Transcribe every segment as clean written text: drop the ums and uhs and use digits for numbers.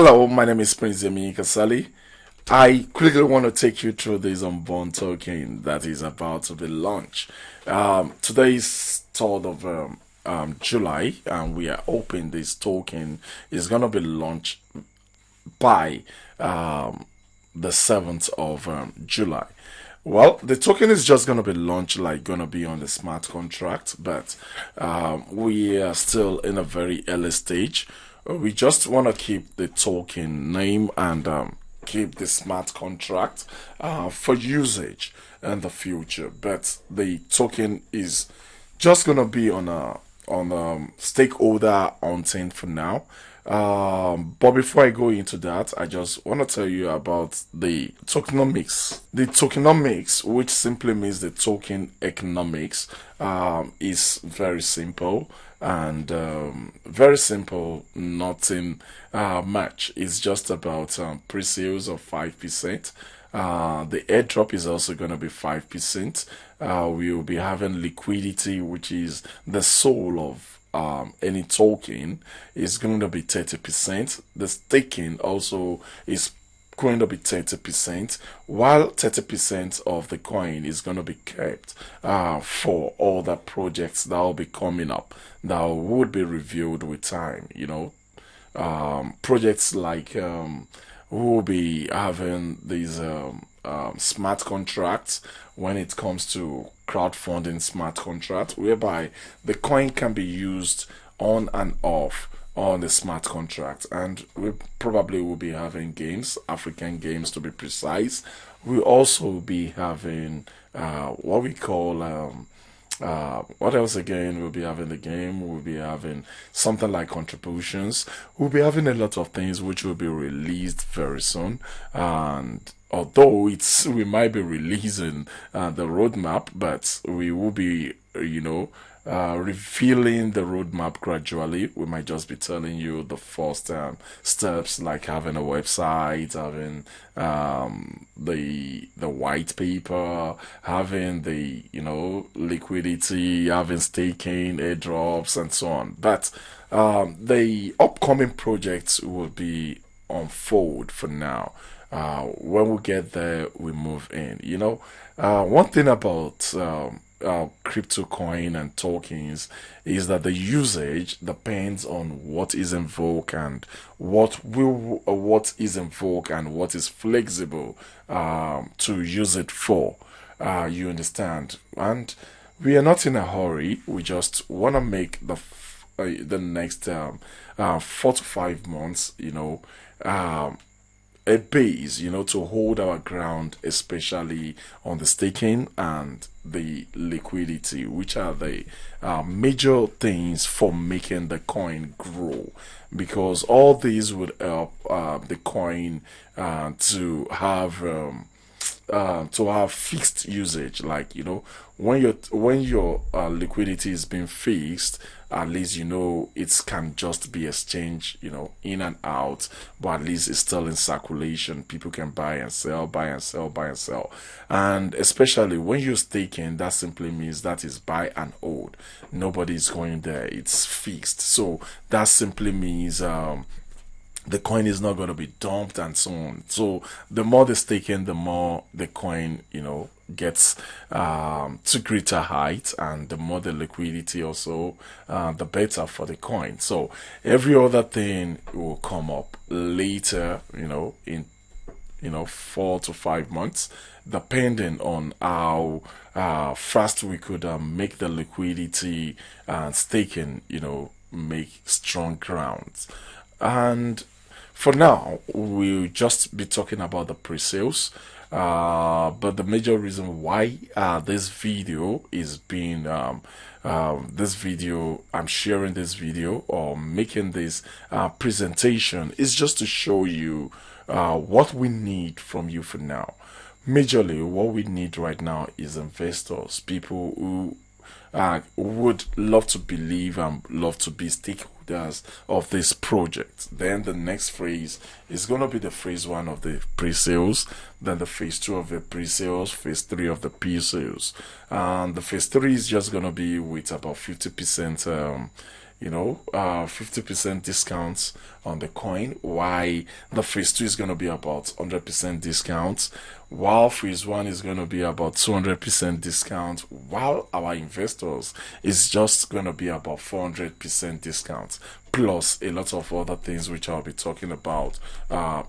Hello, my name is Prince Yemi Kasali. I quickly want to take you through this unborn token that is about to be launched. Today is 3rd of July, and we are hoping this token is going to be launched by the 7th of July. Well, the token is just going to be launched, like going to be on the smart contract, but we are still in a very early stage. We just want to keep the token name and keep the smart contract for usage in the future. But the token is just going to be on a stakeholder hunting for now. But before I go into that, I just want to tell you about the tokenomics. The tokenomics, which simply means the token economics, is very simple and very simple, nothing much. It's just about pre-sales of 5%. The airdrop is also going to be 5%. We will be having liquidity, which is the soul of any token, is going to be 30%. The staking also is going to be 30%, while 30% of the coin is going to be kept for all the projects that will be coming up that would be reviewed with time. Projects like we'll be having these smart contracts when it comes to crowdfunding smart contract, whereby the coin can be used on and off on the smart contract. And we probably will be having games, African games to be precise. We'll also be having what we call what else again? We'll be having the game, we'll be having something like contributions, we'll be having a lot of things which will be released very soon. And although we might be releasing the roadmap, but we will be revealing the roadmap gradually. We might just be telling you the first steps, like having a website, having the white paper, having the liquidity, having staking, airdrops, and so on. But the upcoming projects will be unfold for now. When we get there, we move in. One thing about crypto coin and tokens is that the usage depends on what is in vogue and what is in vogue and what is flexible to use it for. You understand? And we are not in a hurry. We just want to make the next 4 to 5 months, a base, to hold our ground, especially on the staking and the liquidity, which are the major things for making the coin grow. Because all these would help the coin to have fixed usage, like when your liquidity is being fixed, at least it can just be exchanged in and out, but at least it's still in circulation. People can buy and sell, buy and sell, buy and sell. And especially when you're staking, that simply means that is buy and hold. Nobody's going there, it's fixed. So that simply means the coin is not going to be dumped and so on. So the more the staking, the more the coin gets to greater height, and the more the liquidity also, the better for the coin. So every other thing will come up later, in 4 to 5 months, depending on how fast we could make the liquidity and staking make strong grounds. And for now, we'll just be talking about the pre-sales. But the major reason why this video is being I'm sharing this video or making this presentation is just to show you what we need from you for now. Majorly, what we need right now is investors, people who would love to believe and love to be stakeholders of this project. Then the next phase is going to be the phase 1 of the pre-sales, then the phase 2 of the pre-sales, phase 3 of the pre-sales. And the phase 3 is just going to be with about 50% 50% discounts on the coin, while the phase 2 is going to be about 100% discounts, while phase 1 is going to be about 200% discount, while our investors is just going to be about 400% discount, plus a lot of other things which I'll be talking about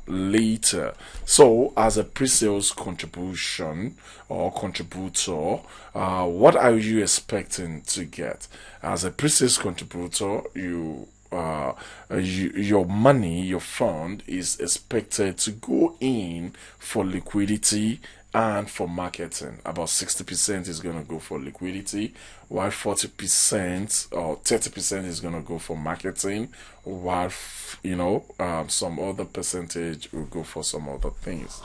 later. So as a pre-sales contribution or contributor, what are you expecting to get? As a pre-sales contributor, your money, your fund is expected to go in for liquidity and for marketing. About 60% is going to go for liquidity, while 40% or 30% is going to go for marketing, while some other percentage will go for some other things.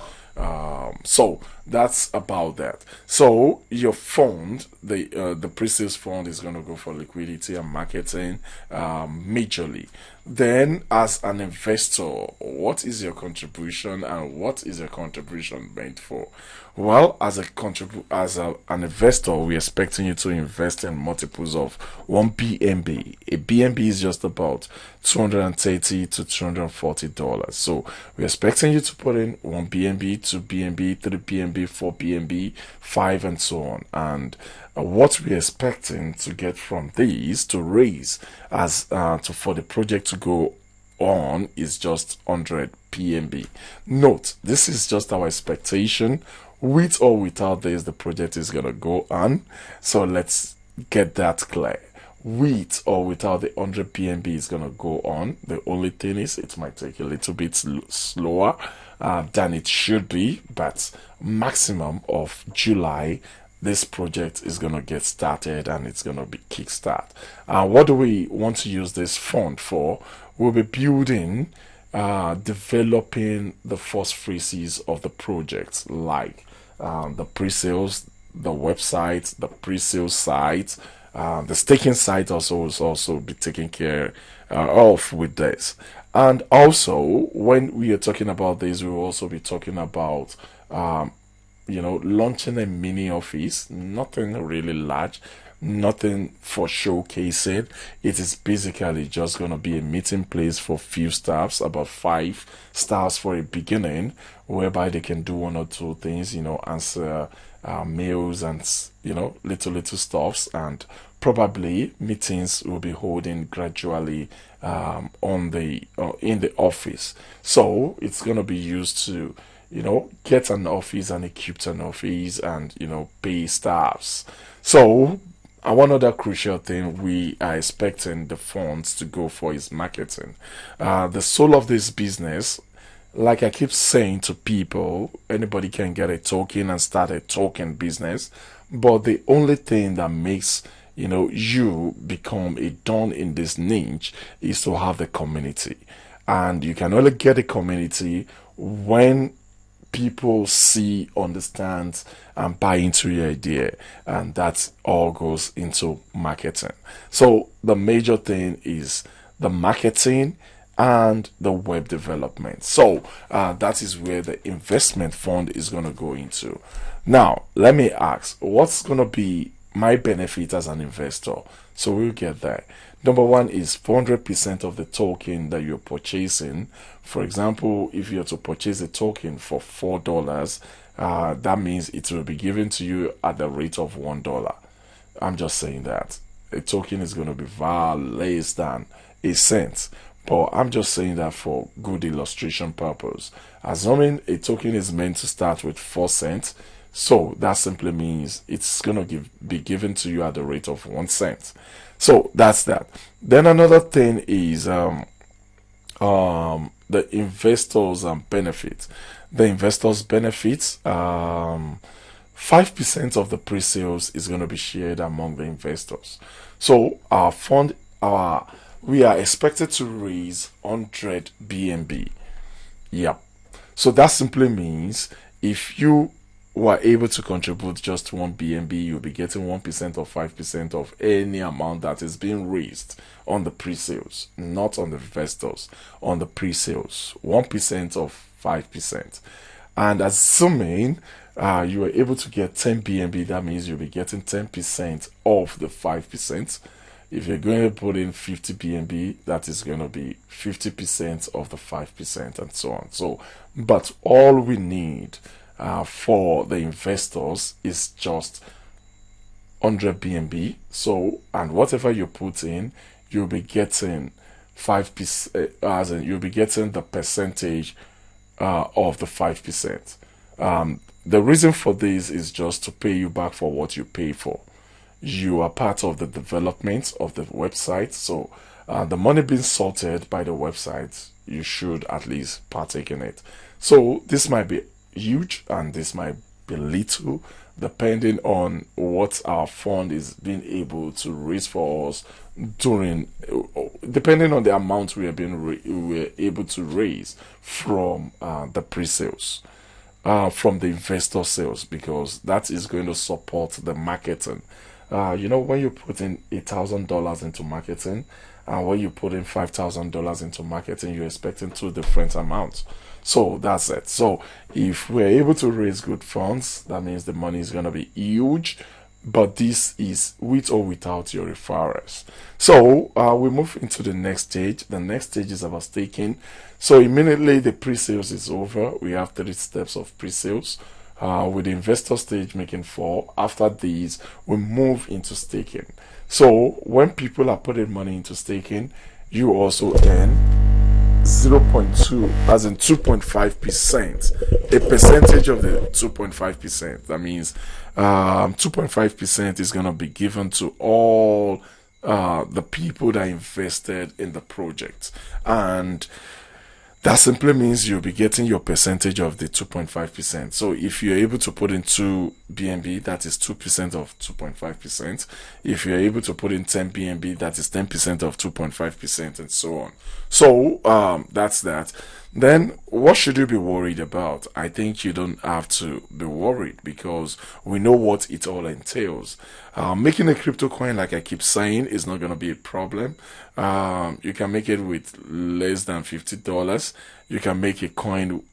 So that's about that. So your fund, the pre-sales fund, is going to go for liquidity and marketing majorly. Then, as an investor, what is your contribution and what is your contribution meant for? Well, as an investor, we're expecting you to invest in multiples of 1 BNB. A BNB is just about $230 to $240. So we're expecting you to put in 1 BNB, 2 BNB, 3 BNB, 4 BNB, 5, and so on. And what we're expecting to get from these to raise for the project to go on is just 100 PMB. Note, this is just our expectation. With or without this, the project is going to go on. So let's get that clear. With or without the 100 PMB is going to go on. The only thing is it might take a little bit slower than it should be, but maximum of July, this project is going to get started and it's going to be kickstart. What do we want to use this fund for? We'll be building, developing the first phases of the project, like the pre-sales, the website, the pre-sales site, the staking site will also be taken care of with this. And also, when we are talking about this, we will also be talking about launching a mini office. Nothing really large, nothing for showcasing. It is basically just going to be a meeting place for few staffs, about 5 staffs for a beginning, whereby they can do 1 or 2 things, answer mails and little stuffs, and probably meetings will be holding gradually in the office. So it's going to be used to get an office and equip an office and pay staffs. So one other crucial thing we are expecting the funds to go for is marketing. The soul of this business, like I keep saying to people, anybody can get a token and start a token business, but the only thing that makes you become a don in this niche is to have the community. And you can only get a community when people see, understand, and buy into your idea, and that all goes into marketing. So the major thing is the marketing and the web development. So that is where the investment fund is going to go into. Now let me ask, what's going to be my benefit as an investor? So we'll get there. Number one is 400% of the token that you're purchasing. For example, if you're to purchase a token for $4, that means it will be given to you at the rate of $1. I'm just saying that a token is going to be far less than a cent, but I'm just saying that for good illustration purpose. Assuming a token is meant to start with 4 cents, so that simply means it's going to be given to you at the rate of 1 cent. So that's that. Then another thing is the investors benefit. The investors benefits, 5% of the pre-sales is going to be shared among the investors. So our fund, we are expected to raise 100 BNB. Yep. So that simply means if you were able to contribute just 1 BNB, you'll be getting 1% or 5% of any amount that is being raised on the pre-sales, not on the investors, on the pre-sales, 1% of 5%. And assuming you were able to get 10 BNB, that means you'll be getting 10% of the 5%. If you're going to put in 50 BNB, that is going to be 50% of the 5% and so on. So, but all we need for the investors is just 100 BNB. So, and whatever you put in, you'll be getting 5%, as in you'll be getting the percentage of the 5%. The reason for this is just to pay you back for what you pay for. You are part of the development of the website, so the money being sorted by the website, you should at least partake in it. So this might be huge and this might be little, depending on what our fund is being able to raise for us during, depending on the amount we are able to raise from the pre-sales, from the investor sales, because that is going to support the marketing. When you put in $1,000 into marketing and when you put in $5,000 into marketing, you're expecting two different amounts. So that's it. So if we're able to raise good funds, that means the money is going to be huge. But this is with or without your referrals. So we move into the next stage. The next stage is about staking. So immediately the pre-sales is over. We have 3 steps of pre-sales. With the investor stage making 4. After these, we move into staking. So when people are putting money into staking, you also earn 0.2, as in 2.5%, a percentage of the 2.5%. That means 2.5% is going to be given to all the people that invested in the project, and that simply means you'll be getting your percentage of the 2.5%. So if you're able to put in 2 BNB, that is 2% of 2.5%. If you're able to put in 10 BNB, that is 10% of 2.5%, and so on. So that's that. Then what should you be worried about? I think you don't have to be worried because we know what it all entails. Making a crypto coin, like I keep saying, is not going to be a problem. You can make it with less than $50. You can make a coin,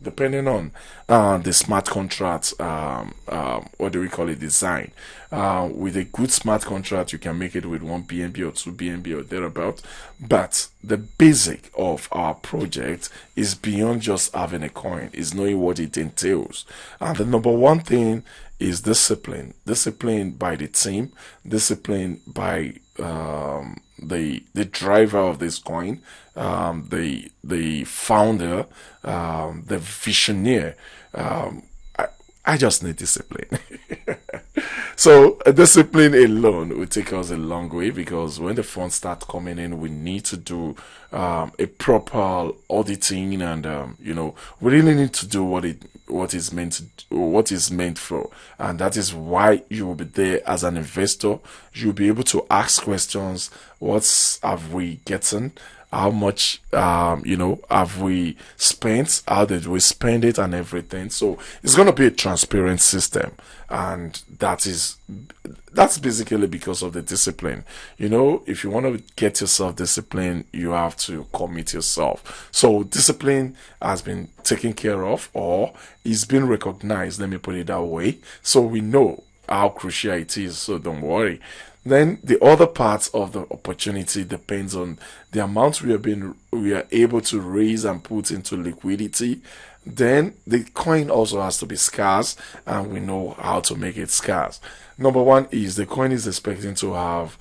depending on the smart contract, what do we call it, design. With a good smart contract, you can make it with 1 BNB or 2 BNB or thereabout. But the basic of our project is beyond just having a coin, is knowing what it entails. And the number one thing is discipline. Discipline by the team, discipline by the driver of this coin, the founder, the visionary. I just need discipline. So discipline alone will take us a long way, because when the funds start coming in, we need to do a proper auditing, and we really need to do what is meant for, and that is why you will be there as an investor. You'll be able to ask questions. What have we gotten? How much have we spent? How did we spend it, and everything? So it's going to be a transparent system, and that's basically because of the discipline. If you want to get yourself disciplined, you have to commit yourself. So discipline has been taken care of, or is being recognized, let me put it that way, so we know how crucial it is. So don't worry. Then the other part of the opportunity depends on the amount we are able to raise and put into liquidity. Then the coin also has to be scarce, and we know how to make it scarce. Number one is the coin is expecting to have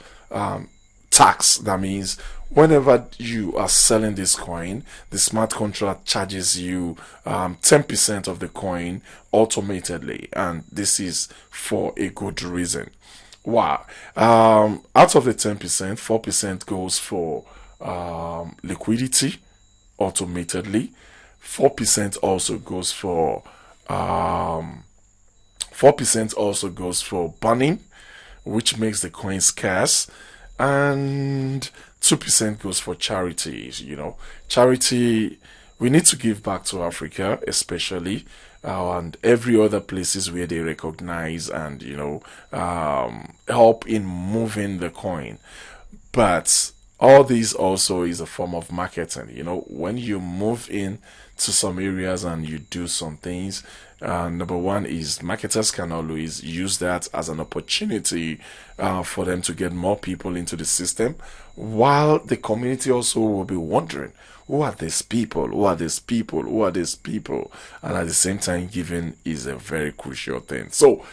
tax. That means whenever you are selling this coin, the smart contract charges you 10% of the coin automatically, and this is for a good reason. Wow. Out of the 10%, 4% goes for liquidity automatically. 4% also goes for 4% also goes for burning, which makes the coin scarce, and 2% goes for charities. Charity, we need to give back to Africa, especially, and every other places where they recognize and help in moving the coin. But all these also is a form of marketing. When you move in to some areas and you do some things, Number one is marketers can always use that as an opportunity for them to get more people into the system, while the community also will be wondering, who are these people? Who are these people? Who are these people? And at the same time, giving is a very crucial thing. So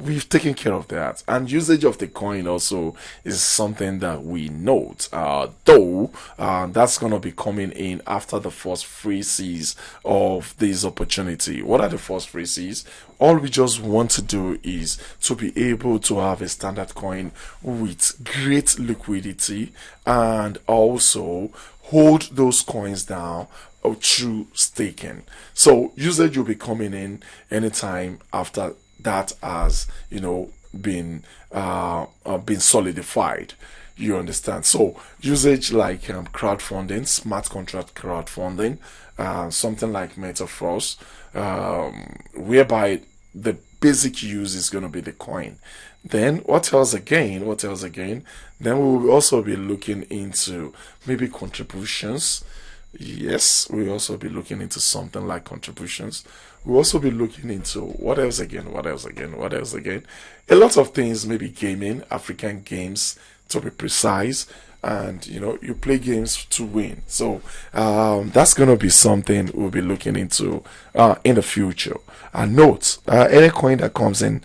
we've taken care of that. And usage of the coin also is something that we note. Though that's going to be coming in after the first phases of this opportunity. What are the first phases? All we just want to do is to be able to have a standard coin with great liquidity and also hold those coins down through staking. So usage will be coming in anytime after that has been solidified. You understand? So usage like crowdfunding, smart contract crowdfunding, something like Metaverse, whereby the basic use is going to be the coin. Then what else again? Then we will also be looking into maybe contributions. Yes, we'll also be looking into something like contributions. We'll also be looking into what else again? A lot of things, maybe gaming, African games to be precise. And you play games to win. So that's going to be something we'll be looking into in the future. And note, any coin that comes in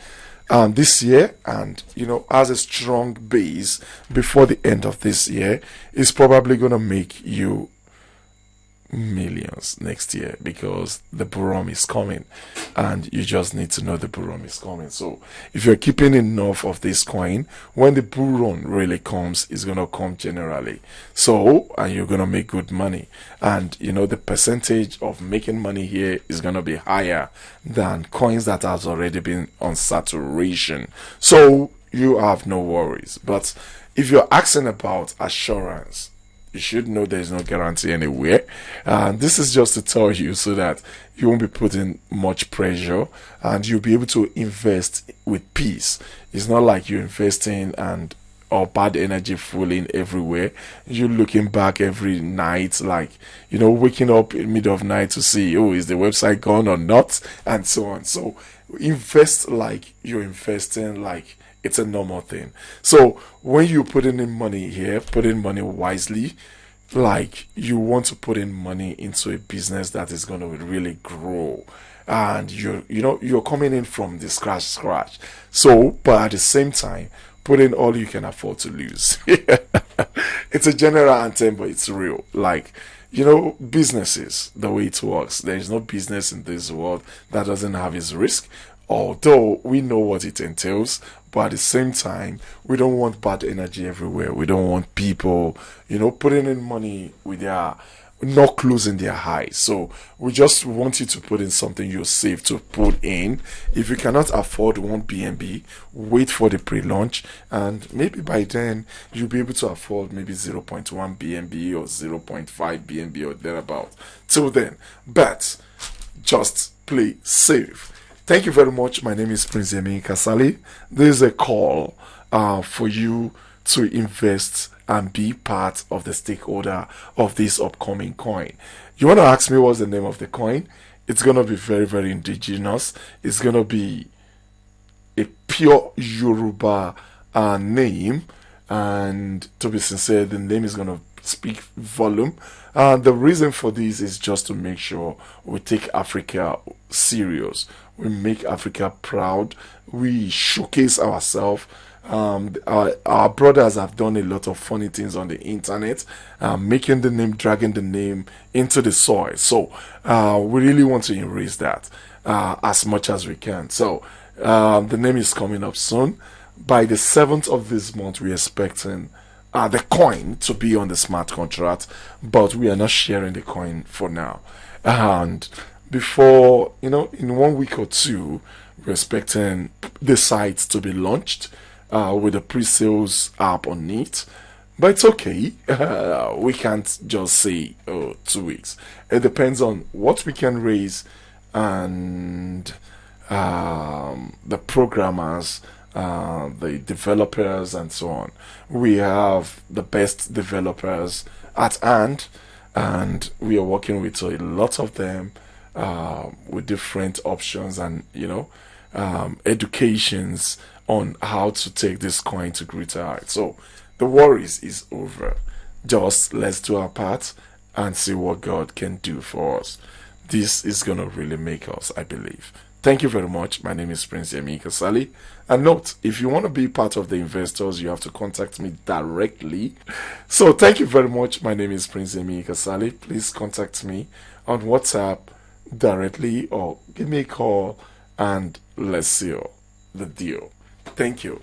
this year and has a strong base before the end of this year is probably going to make you millions next year, because the boom is coming and you just need to know the boom is coming. So if you're keeping enough of this coin, when the bull run really comes, it's going to come generally. So and you're going to make good money, and the percentage of making money here is going to be higher than coins that has already been on saturation. So you have no worries. But if you're asking about assurance, you should know there's no guarantee anywhere. This is just to tell you so that you won't be putting much pressure and you'll be able to invest with peace. It's not like you're investing and or bad energy fooling everywhere. You're looking back every night, like waking up in the middle of night to see, oh, is the website gone or not, and so on. So invest like you're investing like it's a normal thing. So when you put in money here, put in money wisely, like you want to put in money into a business that is going to really grow, and you're coming in from the scratch. So but at the same time, put in all you can afford to lose. It's a general anthem, but it's real. Like businesses, the way it works, there is no business in this world that doesn't have its risk, although we know what it entails. But at the same time, we don't want bad energy everywhere. We don't want people putting in money with their not closing their eyes. So we just want you to put in something you're safe to put in. If you cannot afford 1 BNB, wait for the pre-launch, and maybe by then you'll be able to afford maybe 0.1 BNB or 0.5 BNB or thereabout. Till then, but just play safe. Thank you very much. My name is Prince Yemi Kasali. This is a call for you to invest and be part of the stakeholder of this upcoming coin. You want to ask me what's the name of the coin? It's going to be very, very indigenous. It's going to be a pure Yoruba name. And to be sincere, the name is going to speak volume. The reason for this is just to make sure we take Africa serious. We make Africa proud. We showcase ourselves. Our brothers have done a lot of funny things on the internet, making the name, dragging the name into the soil. So we really want to erase that as much as we can. So the name is coming up soon. By the 7th of this month, we're expecting the coin to be on the smart contract, but we are not sharing the coin for now. And before, in 1 week or two, we're expecting the site to be launched with a pre-sales app on it. But it's okay. We can't just say 2 weeks. It depends on what we can raise and the programmers, the developers, and so on. We have the best developers at hand, and we are working with a lot of them. with different options and educations on how to take this coin to greater heights. So the worries is over. Just let's do our part and see what God can do for us. This is gonna really make us, I believe. Thank you very much. My name is Prince Yemi Kasali. And note, if you want to be part of the investors, you have to contact me directly. So thank you very much. My name is Prince Yemi Kasali. Please contact me on WhatsApp directly or give me a call and let's seal the deal. Thank you.